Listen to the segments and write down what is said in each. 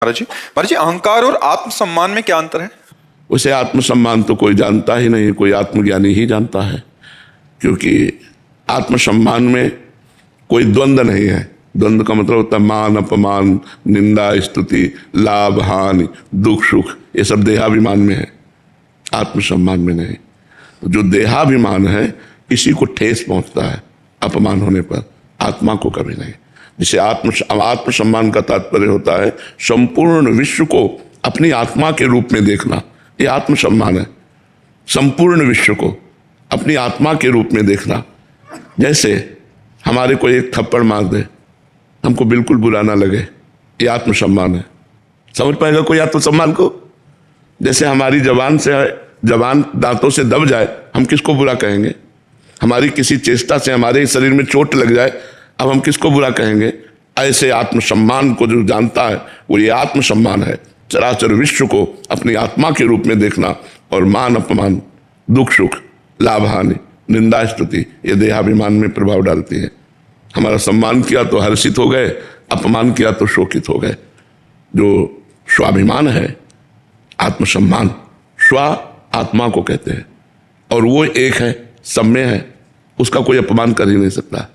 महाराज जी अहंकार और आत्मसम्मान में क्या अंतर है? उसे आत्मसम्मान तो कोई जानता ही नहीं, कोई आत्मज्ञानी ही जानता है, क्योंकि आत्मसम्मान में कोई द्वंद्व नहीं है। द्वंद्व का मतलब होता है मान अपमान, निंदा स्तुति, लाभ हानि, दुख सुख, ये सब देहाभिमान में है, आत्मसम्मान में नहीं। तो जो देहाभिमान है इसी को ठेस पहुंचता है अपमान होने पर, आत्मा को कभी नहीं। जिसे आत्मसम्मान का तात्पर्य होता है संपूर्ण विश्व को अपनी आत्मा के रूप में देखना, ये आत्मसम्मान है। संपूर्ण विश्व को अपनी आत्मा के रूप में देखना। जैसे हमारे को एक थप्पड़ मार दे, हमको बिल्कुल बुरा ना लगे, ये आत्मसम्मान है। समझ पाएगा कोई आत्मसम्मान को? जैसे हमारी जबान दांतों से दब जाए, हम किसको बुरा कहेंगे? हमारी किसी चेष्टा से हमारे शरीर में चोट लग जाए, अब हम किसको बुरा कहेंगे? ऐसे आत्मसम्मान को जो जानता है वो ये आत्मसम्मान है। चराचर विश्व को अपनी आत्मा के रूप में देखना और मान अपमान, दुख सुख, लाभ हानि, निंदा स्तुति, ये देहाभिमान में प्रभाव डालती है। हमारा सम्मान किया तो हर्षित हो गए, अपमान किया तो शोकित हो गए। जो स्वाभिमान है, आत्मसम्मान, स्व आत्मा को कहते हैं, और वो एक है, सब में है, उसका कोई अपमान कर ही नहीं सकता।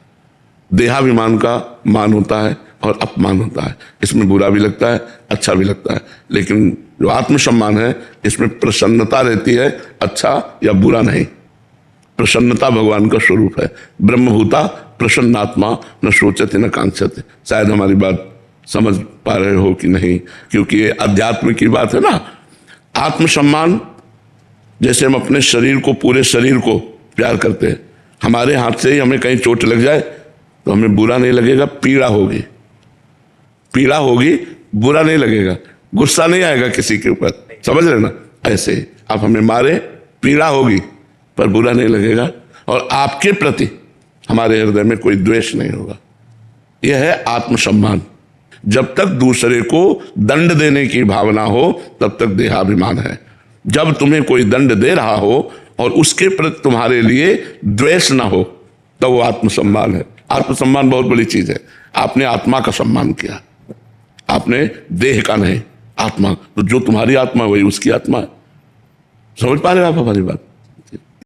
देहाभिमान का मान होता है और अपमान होता है, इसमें बुरा भी लगता है, अच्छा भी लगता है, लेकिन जो आत्मसम्मान है इसमें प्रसन्नता रहती है, अच्छा या बुरा नहीं। प्रसन्नता भगवान का स्वरूप है। ब्रह्मभूता प्रसन्नात्मा न सोचते न कांक्षते। शायद हमारी बात समझ पा रहे हो कि नहीं, क्योंकि ये अध्यात्म की बात है ना। आत्मसम्मान, जैसे हम अपने शरीर को, पूरे शरीर को प्यार करते हैं, हमारे हाथ से ही हमें कहीं चोट लग जाए तो हमें बुरा नहीं लगेगा, पीड़ा होगी, पीड़ा होगी, बुरा नहीं लगेगा, गुस्सा नहीं आएगा किसी के ऊपर, समझ रहे ना? ऐसे आप हमें मारे, पीड़ा होगी पर बुरा नहीं लगेगा, और आपके प्रति हमारे हृदय में कोई द्वेष नहीं होगा। यह है आत्मसम्मान। जब तक दूसरे को दंड देने की भावना हो तब तक देहाभिमान है। जब तुम्हें कोई दंड दे रहा हो और उसके प्रति तुम्हारे लिए द्वेष ना हो तो वो आत्मसम्मान है। आत्मसम्मान बहुत बड़ी चीज है। आपने आत्मा का सम्मान किया, आपने देह का नहीं, आत्मा। तो जो तुम्हारी आत्मा वही उसकी आत्मा है। समझ पा रहे हो आप हमारी बात?